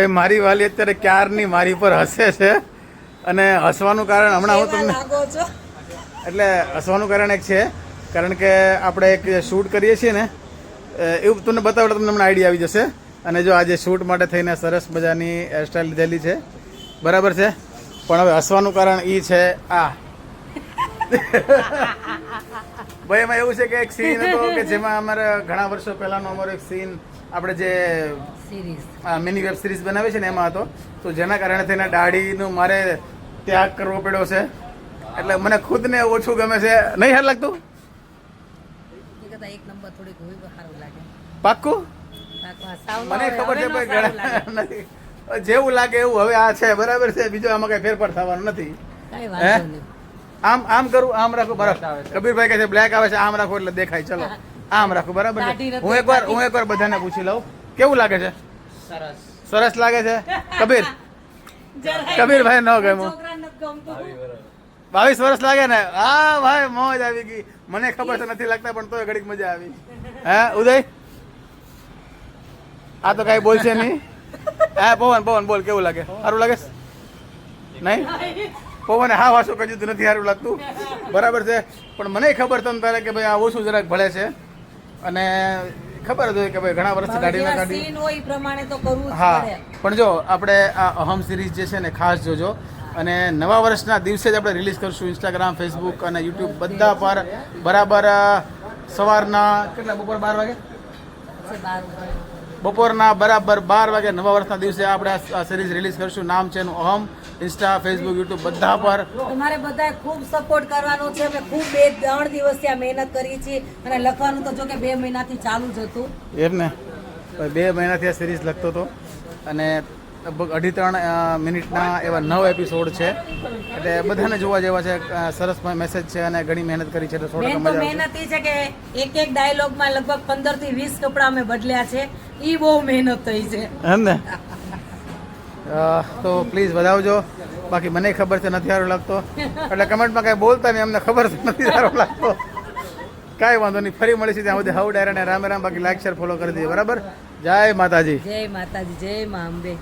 મારી વાલી અત્યારે ક્યારની મારી પર હસે છે અને હસવાનું કારણ હમણાં હું તમને એટલે હસવાનું કારણ એક છે કારણ કે આપણે એક શૂટ કરીએ છીએ ને એવું તમને બતાવડે તમને હમણાં આઈડિયા આવી જશે. અને જો આજે શૂટ માટે થઈને સરસ મજાની હેરસ્ટાઈલ લીધેલી છે, બરાબર છે. પણ હવે હસવાનું કારણ એ છે આ ભાઈ એમાં એવું છે કે એક સીન હતો કે જેમાં અમારે ઘણા વર્ષો પહેલાનો અમારો એક સીન આપણે જે મિની વેબ સિરીઝ બનાવી છે ને એમાં હતો. તો જેના કારણે થઈને દાઢીનું મારે ત્યાગ કરવો પડ્યો છે. એટલે મને ખુદને ઓછું ગમે છે. નહીં સારું લાગતું? પાક્કું? મને ખબર છે ભાઈ ઘણા નથી જેવું લાગે એવું હવે આ છે, બરાબર છે. બીજો આમાં કઈ ફેરફાર થવાનો નથી. આમ આમ કરું, આમ રાખું, બરાબર. કબીરભાઈ કહે છે બ્લેક આવે છે, આમ રાખો એટલે દેખાય. ચલો આમ રાખું, બરાબર છે. હું એકવાર બધાને પૂછી લઉં કેવું લાગે છે. સરસ લાગે છે. કબીરભાઈ ન ગમ્યું. 22 વર્ષ લાગે ને? હા ભાઈ મોજ આવી ગઈ. મને ખબર તો નથી લાગતા પણ તોય ઘડીક મજા આવી. હે ઉદય? આ તો કઈ બોલશે નહીં. હા પવન બોલ, કેવું લાગે? સારું લાગે? નહીં પવન હા વાસો કજું તો નથી સારું લાગતું, બરાબર છે. પણ મને ખબર તમ તારે કે ભાઈ આ ઓછું જરાક ભળે છે અને ખબર જ હોય કે ભાઈ ઘણા વર્ષથી દાઢી કાઢી. હા પણ જો આપણે આ અહમ સિરીઝ જે છે ને ખાસ જોજો. અને નવા વર્ષના દિવસે જ આપણે રિલીઝ કરશું ઇન્સ્ટાગ્રામ, ફેસબુક અને યુટ્યુબ બધા પર. બરાબર સવારના કેટલા બપોર 12 વાગે? બપોરના બરાબર 12 વાગે નવા વર્ષના દિવસે આપણે આ સિરીઝ રિલીઝ કરશું. નામ છે એનું અહમ. ઇન્સ્ટા, ફેસબુક, યુટ્યુબ બધા પર તમારે બધાએ ખૂબ સપોર્ટ કરવાનો છે. અમે ખૂબ 2-3 દિવસથી આ મહેનત કરી છે અને લખવાનું તો જો કે 2 મહિનાથી ચાલુ જ હતું. એમ ને 2 મહિનાથી આ સિરીઝ લખતો હતો અને લગભગ 2.5-3 મિનિટના એવા 9 એપિસોડ છે. એટલે બધાને જોવા જેવા છે. સરસ મેસેજ છે અને ઘણી મહેનત કરી છે. એટલે 100% મજા આવશે. મહેનત એ છે કે એક ડાયલોગમાં લગભગ 15 થી 20 કપડા અમે બદલ્યા છે. ઈ બહુ મહેનત થઈ છે એમ ને. તો પ્લીઝ વધાવજો. બાકી મને ખબર છે નથી સારું લાગતો એટલે કમેન્ટમાં કાંઈ બોલતા નહીં, અમને ખબર છે નથી સારું લાગતો. કાંઈ વાંધો નહીં, ફરી મળીશું ત્યાં સુધી. હાઉ ડાયરા ને રામ રામ. બાકી લાઈક શેર ફોલો કરી દઈએ, બરાબર. જય માતાજી. જય માતાજી. જય મા અંબે.